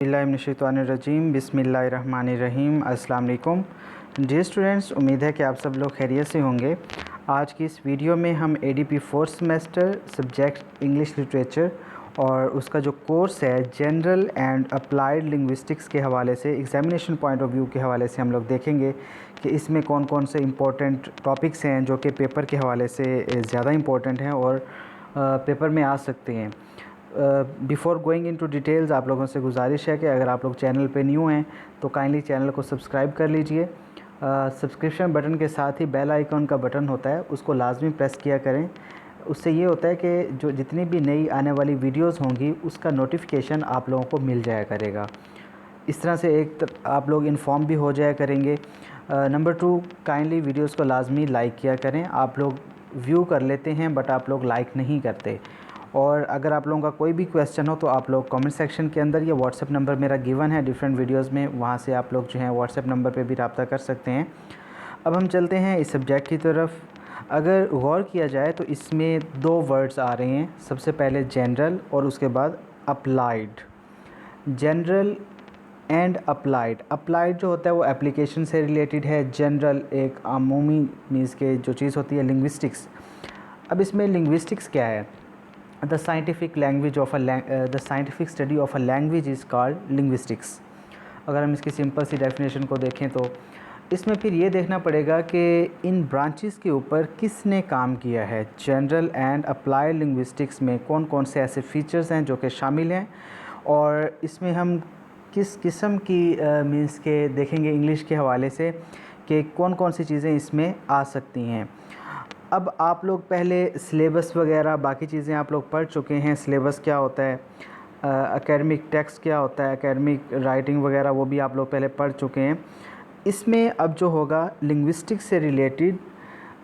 बिस्मिल्लाहिर्रहमानिर्रहीम बिस्मिल्लाहिर्रहमानिर्रहीम अस्सलाम वालेकुम। डियर स्टूडेंट्स, उम्मीद है कि आप सब लोग खैरियत से होंगे। आज की इस वीडियो में हम ADP fourth semester subject English literature और उसका जो कोर्स है जनरल एंड अप्लाइड लिंग्विस्टिक्स के हवाले से, एग्जामिनेशन पॉइंट ऑफ व्यू के हवाले से हम लोग देखेंगे कि इसमें कौन कौन से इम्पोर्टेंट टॉपिक्स हैं जो कि पेपर के हवाले से ज़्यादा इम्पोर्टेंट हैं और पेपर में आ सकते हैं। बिफ़ोर गोइंग इनटू डिटेल्स, आप लोगों से गुजारिश है कि अगर आप लोग चैनल पे न्यू हैं तो काइंडली चैनल को सब्सक्राइब कर लीजिए। सब्सक्रिप्शन बटन के साथ ही बेल आइकॉन का बटन होता है, उसको लाजमी प्रेस किया करें। उससे ये होता है कि जो जितनी भी नई आने वाली वीडियोस होंगी उसका नोटिफिकेशन आप लोगों को मिल जाया करेगा। इस तरह से आप लोग इन्फॉर्म भी हो जाया करेंगे। नंबर 2, काइंडली वीडियोस को लाजमी लाइक किया करें। आप लोग व्यू कर लेते हैं बट आप लोग लाइक नहीं करते। और अगर आप लोगों का कोई भी क्वेश्चन हो तो आप लोग कमेंट सेक्शन के अंदर या व्हाट्सएप नंबर मेरा गिवन है डिफरेंट वीडियोस में, वहाँ से आप लोग जो हैं व्हाट्सएप नंबर पे भी रब्ता कर सकते हैं। अब हम चलते हैं इस सब्जेक्ट की तरफ। अगर गौर किया जाए तो इसमें दो वर्ड्स आ रहे हैं, सबसे पहले जनरल और उसके बाद applied. General and applied. Applied जो होता है वो एप्लीकेशन से रिलेटेड है, जनरल एक आमूमी मीन्स के जो चीज़ होती है लिंग्विस्टिक्स। अब इसमें लिंग्विस्टिक्स क्या है? The scientific study of a language is called linguistics। अगर हम इसकी सिंपल सी डेफिनेशन को देखें तो इसमें फिर ये देखना पड़ेगा कि इन ब्रांचेस के ऊपर किसने काम किया है। जनरल एंड अप्लाइड लिंग्विस्टिक्स में कौन कौन से ऐसे फीचर्स हैं जो कि शामिल हैं और इसमें हम किस किस्म की मीन्स के देखेंगे इंग्लिश के हवाले से कि कौन कौन सी चीज़ें इसमें आ सकती हैं। अब आप लोग पहले सिलेबस वगैरह बाकी चीज़ें आप लोग पढ़ चुके हैं। सिलेबस क्या होता है, एकेडमिक टेक्स्ट क्या होता है, एकेडमिक राइटिंग वगैरह वो भी आप लोग पहले पढ़ चुके हैं। इसमें अब जो होगा लिंग्विस्टिक्स से रिलेटेड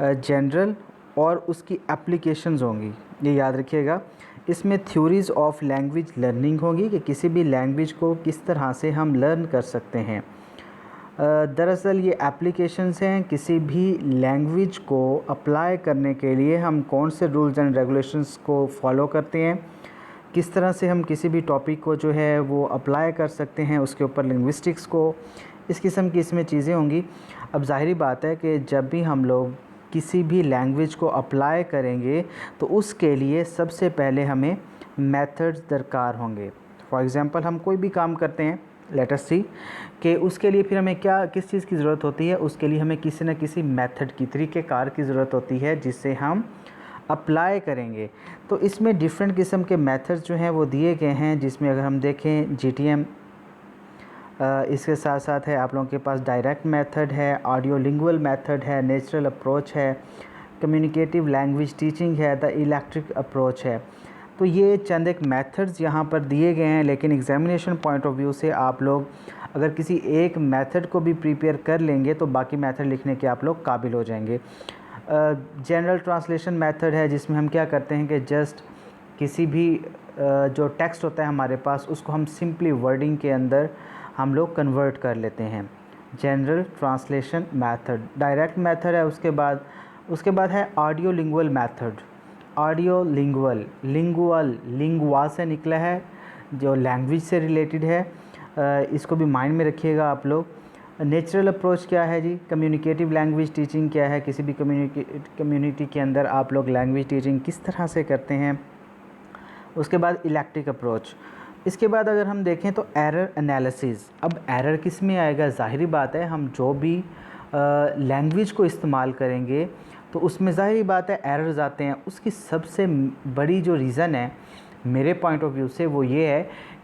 जनरल और उसकी एप्लीकेशंस होंगी, ये याद रखिएगा। इसमें थ्योरीज़ ऑफ लैंग्वेज लर्निंग होगी कि किसी भी लैंग्वेज को किस तरह से हम लर्न कर सकते हैं। दरअसल ये एप्लीकेशंस हैं, किसी भी लैंग्वेज को अप्लाई करने के लिए हम कौन से रूल्स एंड रेगुलेशंस को फॉलो करते हैं, किस तरह से हम किसी भी टॉपिक को जो है वो अप्लाई कर सकते हैं उसके ऊपर लिंग्विस्टिक्स को, इस किस्म की इसमें चीज़ें होंगी। अब ज़ाहिरी बात है कि जब भी हम लोग किसी भी लैंग्वेज को अप्लाई करेंगे तो उसके लिए सबसे पहले हमें मेथड्स दरकार होंगे। फॉर एग्ज़ाम्पल हम कोई भी काम करते हैं, लेट अस सी कि उसके लिए फिर हमें किस चीज़ की ज़रूरत होती है, उसके लिए हमें किसी न किसी मेथड की, तरीक़ेकार की ज़रूरत होती है जिससे हम अप्लाई करेंगे। तो इसमें डिफरेंट किस्म के मेथड्स जो हैं वो दिए गए हैं, जिसमें अगर हम देखें जीटीएम, इसके साथ साथ है आप लोगों के पास डायरेक्ट मेथड है, ऑडियो लिंगुअल मेथड है, नेचुरल अप्रोच है, कम्युनिकेटिव लैंग्वेज टीचिंग है, द इलेक्ट्रिक अप्रोच है। तो ये चंद एक मेथड्स यहाँ पर दिए गए हैं, लेकिन एग्जामिनेशन पॉइंट ऑफ व्यू से आप लोग अगर किसी एक मेथड को भी प्रिपेयर कर लेंगे तो बाकी मेथड लिखने के आप लोग काबिल हो जाएंगे। जनरल ट्रांसलेशन मेथड है जिसमें हम क्या करते हैं कि जस्ट किसी भी जो टेक्स्ट होता है हमारे पास उसको हम सिंपली वर्डिंग के अंदर हम लोग कन्वर्ट कर लेते हैं, general translation method. Direct method है, उसके बाद है audio lingual method. Audio lingual, lingua से निकला है, जो लैंग्वेज से रिलेटेड है, इसको भी माइंड में रखिएगा आप लोग। नेचुरल अप्रोच क्या है जी? कम्युनिकेटिव लैंग्वेज टीचिंग क्या है? किसी भी कम्युनिटी के अंदर आप लोग लैंग्वेज टीचिंग किस तरह से करते हैं। उसके बाद इलेक्ट्रिक अप्रोच। इसके बाद अगर हम देखें तो एरर एनालिसिस। अब एरर किस में आएगा? ज़ाहिरी बात है हम जो भी लैंग्वेज को इस्तेमाल करेंगे तो उसमें ज़ाहिरी बात है एरर्स आते हैं। उसकी सबसे बड़ी जो रीज़न है मेरे पॉइंट ऑफ व्यू से वो ये है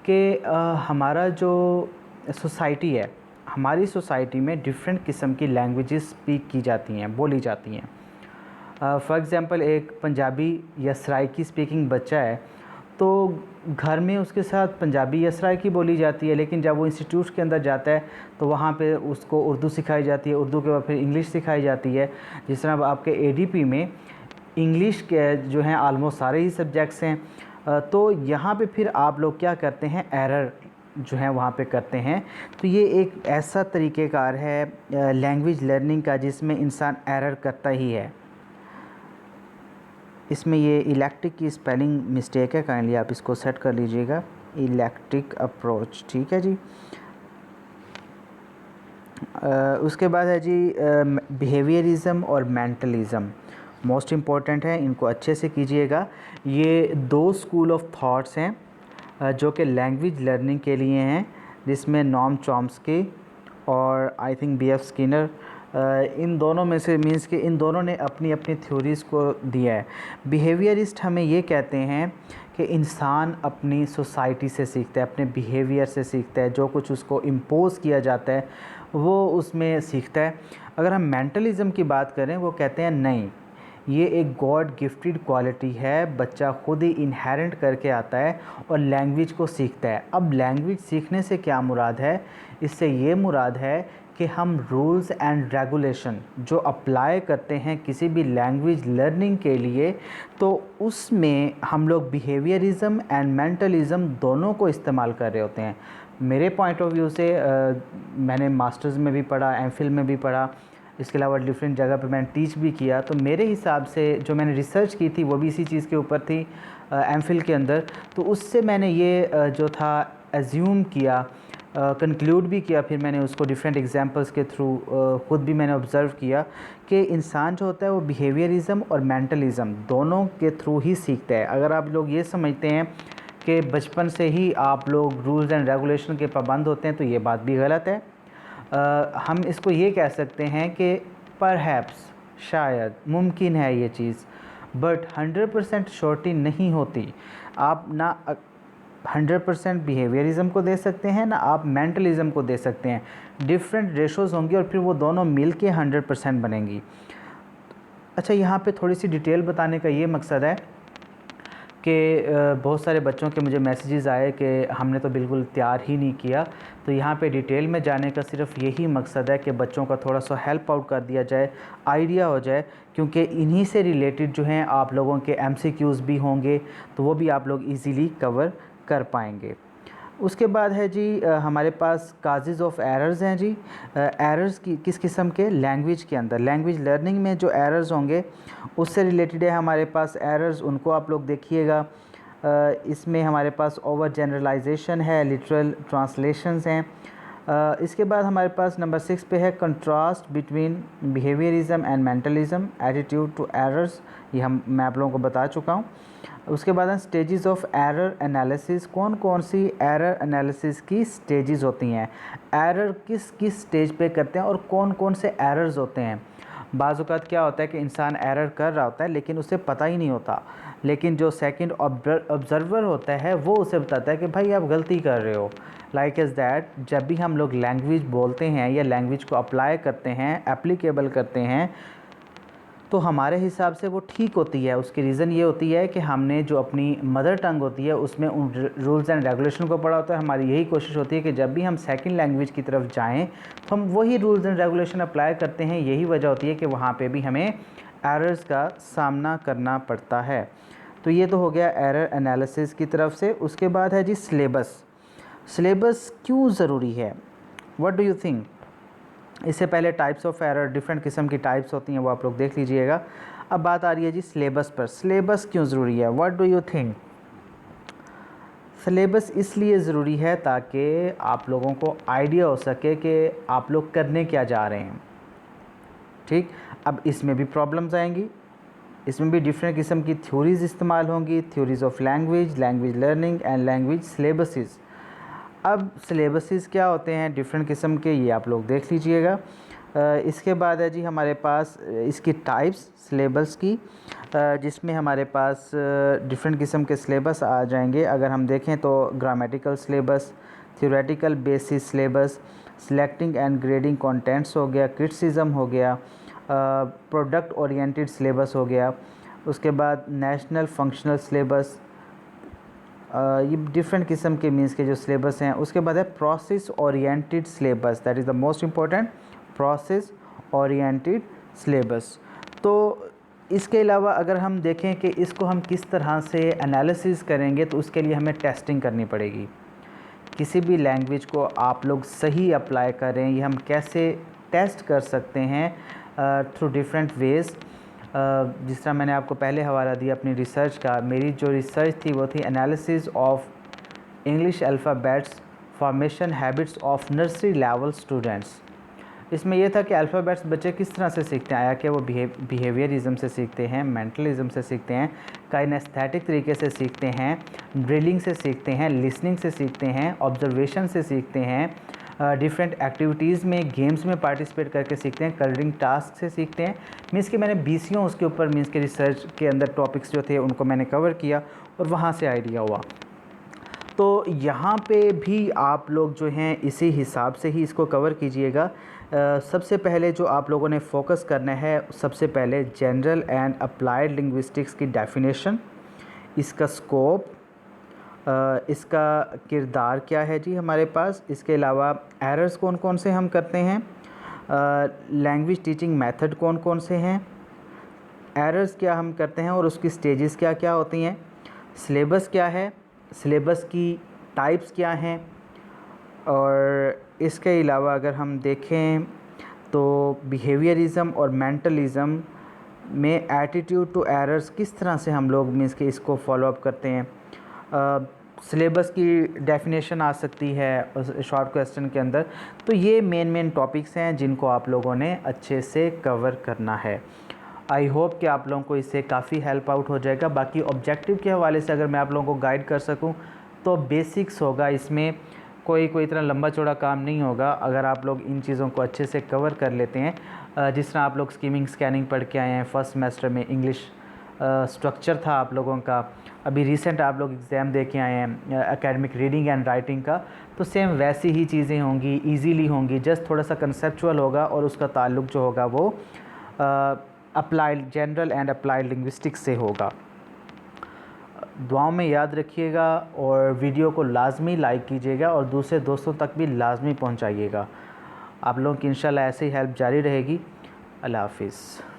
कि हमारा जो सोसाइटी है, हमारी सोसाइटी में डिफरेंट किस्म की लैंग्वेजेस स्पीक की जाती हैं, बोली जाती हैं। फॉर एग्ज़ाम्पल एक पंजाबी या सराइकी स्पीकिंग बच्चा है तो घर में उसके साथ पंजाबी या सराइकी बोली जाती है, लेकिन जब वो इंस्टीट्यूट के अंदर जाता है तो वहाँ पे उसको उर्दू सिखाई जाती है, उर्दू के बाद फिर इंग्लिश सिखाई जाती है। जिस तरह आपके एडीपी में इंग्लिश के जो हैं आलमोस्ट सारे ही सब्जेक्ट्स हैं, तो यहाँ पे फिर आप लोग क्या करते हैं, एरर जो है वहाँ पे करते हैं। तो ये एक ऐसा तरीक़ेकार है लैंग्वेज लर्निंग का जिसमें इंसान एरर करता ही है। इसमें ये इलेक्ट्रिक की स्पेलिंग मिस्टेक है, काइंडली आप इसको सेट कर लीजिएगा। इलेक्ट्रिक अप्रोच, ठीक है जी। उसके बाद है जी बिहेवियरिज़म और मेंटलिज़म, मोस्ट इम्पॉर्टेंट है, इनको अच्छे से कीजिएगा। ये दो स्कूल ऑफ थॉट्स हैं जो कि लैंग्वेज लर्निंग के लिए हैं, जिसमें नॉम चॉम्स्की और I think B F Skinner, इन दोनों में से मीन्स कि इन दोनों ने अपनी अपनी थ्योरीज़ को दिया है। बिहेवियरिस्ट हमें ये कहते हैं कि इंसान अपनी सोसाइटी से सीखता है, अपने बिहेवियर से सीखता है, जो कुछ उसको इम्पोज़ किया जाता है वो उसमें सीखता है। अगर हम मेंटलिज़म की बात करें, वो कहते हैं नहीं, ये एक गॉड गिफ्टेड क्वालिटी है, बच्चा खुद ही इनहेरेंट करके आता है और लैंग्वेज को सीखता है। अब लैंग्वेज सीखने से क्या मुराद है? इससे ये मुराद है कि हम रूल्स एंड रेगुलेशन जो अप्लाई करते हैं किसी भी लैंग्वेज लर्निंग के लिए, तो उसमें हम लोग बिहेवियरिज़म एंड मेंटलिज़म दोनों को इस्तेमाल कर रहे होते हैं। मेरे पॉइंट ऑफ व्यू से मैंने मास्टर्स में भी पढ़ा, एमफिल में भी पढ़ा, इसके अलावा डिफरेंट जगह पे मैंने टीच भी किया। तो मेरे हिसाब से जो मैंने रिसर्च की थी वो भी इसी चीज़ के ऊपर थी एमफिल के अंदर, तो उससे मैंने ये जो था एज्यूम किया, कंक्लूड भी किया, फिर मैंने उसको डिफरेंट एग्जांपल्स के थ्रू ख़ुद भी मैंने ऑब्ज़र्व किया कि इंसान जो होता है वो बिहेवियरिज़म और मेंटलिज़म दोनों के थ्रू ही सीखता है। अगर आप लोग ये समझते हैं कि बचपन से ही आप लोग रूल्स एंड रेगुलेशन के पाबंद होते हैं, तो ये बात भी गलत है। हम इसको ये कह सकते हैं कि परहैप्स, शायद, मुमकिन है ये चीज़, बट 100% श्योरिटी नहीं होती। आप ना 100% बिहेवियरिज़म को दे सकते हैं, ना आप मेंटलिज़म को दे सकते हैं। डिफरेंट रेशोज़ होंगी और फिर वो दोनों मिल के 100% बनेंगी। अच्छा, यहाँ पे थोड़ी सी डिटेल बताने का ये मकसद है कि बहुत सारे बच्चों के मुझे मैसेजेस आए कि हमने तो बिल्कुल तैयार ही नहीं किया। तो यहाँ पे डिटेल में जाने का सिर्फ यही मकसद है कि बच्चों का थोड़ा सा हेल्प आउट कर दिया जाए, आइडिया हो जाए, क्योंकि इन्हीं से रिलेटेड जो हैं आप लोगों के एमसीक्यूज़ भी होंगे, तो वो भी आप लोग इजीली कवर कर पाएंगे। उसके बाद है जी हमारे पास काजेज़ ऑफ एरर्स हैं जी। एरर्स की किस किस्म के? लैंग्वेज के अंदर, लैंग्वेज लर्निंग में जो एरर्स होंगे उससे रिलेटेड है हमारे पास एरर्स, उनको आप लोग देखिएगा। इसमें हमारे पास ओवर जनरलाइजेशन है, लिटरल ट्रांसलेशंस हैं। इसके बाद हमारे पास नंबर 6 पे है contrast between behaviourism and mentalism, attitude to errors, ये मैं आप लोगों को बता चुका हूँ। उसके बाद है स्टेजेस ऑफ एरर एनालिसिस, कौन कौन सी एरर एनालिसिस की स्टेजेस होती हैं, एरर किस किस स्टेज पे करते हैं और कौन कौन से एरर्स होते हैं। बाज़ औक़ात क्या होता है कि इंसान एरर कर रहा होता है लेकिन उसे पता ही नहीं होता, लेकिन जो सेकंड ऑब्ज़र्वर होता है वो उसे बताता है कि भाई आप गलती कर रहे हो। लाइक एज़ दैट, जब भी हम लोग लैंग्वेज बोलते हैं या लैंग्वेज को अप्लाई करते हैं, एप्लीकेबल करते हैं, तो हमारे हिसाब से वो ठीक होती है। उसकी रीज़न ये होती है कि हमने जो अपनी मदर टंग होती है उसमें उन रूल्स एंड रेगुलेशन को पढ़ा होता है। हमारी यही कोशिश होती है कि जब भी हम सेकंड लैंग्वेज की तरफ जाएं तो हम वही रूल्स एंड रेगुलेशन अप्लाई करते हैं। यही वजह होती है कि वहाँ पे भी हमें एरर्स का सामना करना पड़ता है। तो ये तो हो गया एरर एनालिसिस की तरफ से। उसके बाद है जी सिलेबस। सिलेबस क्यों ज़रूरी है? What do you think? इससे पहले टाइप्स ऑफ एरर, डिफरेंट किस्म की टाइप्स होती हैं, वो आप लोग देख लीजिएगा। अब बात आ रही है जी सिलेबस पर। सिलेबस क्यों ज़रूरी है? What do you think? Syllabus इसलिए ज़रूरी है ताकि आप लोगों को आइडिया हो सके कि आप लोग करने क्या जा रहे हैं। ठीक, अब इसमें भी प्रॉब्लम्स आएंगी, इसमें भी डिफरेंट किस्म की थ्योरीज़ इस्तेमाल होंगी, theories of language, language learning and language syllabuses. अब सिलेबसेस क्या होते हैं डिफरेंट किस्म के, ये आप लोग देख लीजिएगा। इसके बाद है जी हमारे पास इसकी टाइप्स सिलेबस की, जिसमें हमारे पास डिफरेंट किस्म के सिलेबस आ जाएंगे। अगर हम देखें तो grammatical syllabus, theoretical basis syllabus, selecting and grading contents हो गया, क्रिटिसिज्म हो गया, प्रोडक्ट ओरिएंटेड सिलेबस हो गया। उसके बाद नेशनल फंक्शनल सिलेबस, ये डिफरेंट किस्म के मीन्स के जो सिलेबस हैं। उसके बाद है process oriented syllabus, that is the most important, process oriented syllabus. तो इसके अलावा अगर हम देखें कि इसको हम किस तरह से एनालिसिस करेंगे, तो उसके लिए हमें टेस्टिंग करनी पड़ेगी। किसी भी लैंग्वेज को आप लोग सही अप्लाई करें, ये हम कैसे टेस्ट कर सकते हैं? Through different ways. जिस तरह मैंने आपको पहले हवाला दिया अपनी रिसर्च का, मेरी जो रिसर्च थी वो थी analysis of English alphabets formation habits of nursery level students. इसमें यह था कि अल्फ़ाबेट्स बच्चे किस तरह से सीखते हैं, आया कि वो बिहेवियरिज़म से सीखते हैं, मेंटलिज़म से सीखते हैं, काइनेस्थेटिक तरीके से सीखते हैं, ड्रिलिंग से सीखते हैं, लिसनिंग से सीखते हैं, ऑब्जर्वेशन से सीखते हैं, डिफरेंट एक्टिविटीज़ में गेम्स में पार्टिसिपेट करके सीखते हैं, कलरिंग टास्क से सीखते हैं। मीन्स कि मैंने बीसियों उसके ऊपर मीन्स के रिसर्च के अंदर टॉपिक्स जो थे उनको मैंने कवर किया और वहाँ से आइडिया हुआ। तो यहाँ पे भी आप लोग जो हैं इसी हिसाब से ही इसको कवर कीजिएगा। सबसे पहले जो आप लोगों ने फोकस करना है, सबसे पहले जनरल एंड अप्लाइड लिंग्विस्टिक्स की डेफिनेशन, इसका स्कोप, इसका किरदार क्या है जी हमारे पास, इसके अलावा एरर्स कौन कौन से हम करते हैं, लैंग्वेज टीचिंग मेथड कौन कौन से हैं, एरर्स क्या हम करते हैं और उसकी स्टेजेस क्या क्या होती हैं, सिलेबस क्या है, सिलेबस की टाइप्स क्या हैं, और इसके अलावा अगर हम देखें तो बिहेवियरिज़म और मेंटलिज़म में एटीट्यूड टू एरर्स किस तरह से हम लोग मीन्स के इसको फॉलो अप करते हैं। सिलेबस की डेफिनेशन आ सकती है उस शॉर्ट क्वेश्चन के अंदर। तो ये मेन टॉपिक्स हैं जिनको आप लोगों ने अच्छे से कवर करना है। आई होप कि आप लोगों को इससे काफ़ी हेल्प आउट हो जाएगा। बाकी ऑब्जेक्टिव के हवाले से अगर मैं आप लोगों को गाइड कर सकूं तो बेसिक्स होगा, इसमें कोई इतना लंबा चौड़ा काम नहीं होगा अगर आप लोग इन चीज़ों को अच्छे से कवर कर लेते हैं। जिस तरह आप लोग स्कीमिंग स्कैनिंग पढ़ के आए हैं, फर्स्ट सेमेस्टर में इंग्लिश स्ट्रक्चर था आप लोगों का, अभी रिसेंट आप लोग एग्ज़ाम दे के आए हैं एकेडमिक रीडिंग एंड राइटिंग का, तो सेम वैसी ही चीज़ें होंगी, ईजीली होंगी, जस्ट थोड़ा सा कंसेप्चुअल होगा और उसका ताल्लुक़ जो होगा वो applied general and applied linguistics से होगा। दुआओं में याद रखिएगा और वीडियो को लाजमी लाइक कीजिएगा और दूसरे दोस्तों तक भी लाजमी पहुंचाइएगा। आप लोगों की इंशाल्लाह ऐसे ही हेल्प जारी रहेगी। अल्लाह हाफिज़।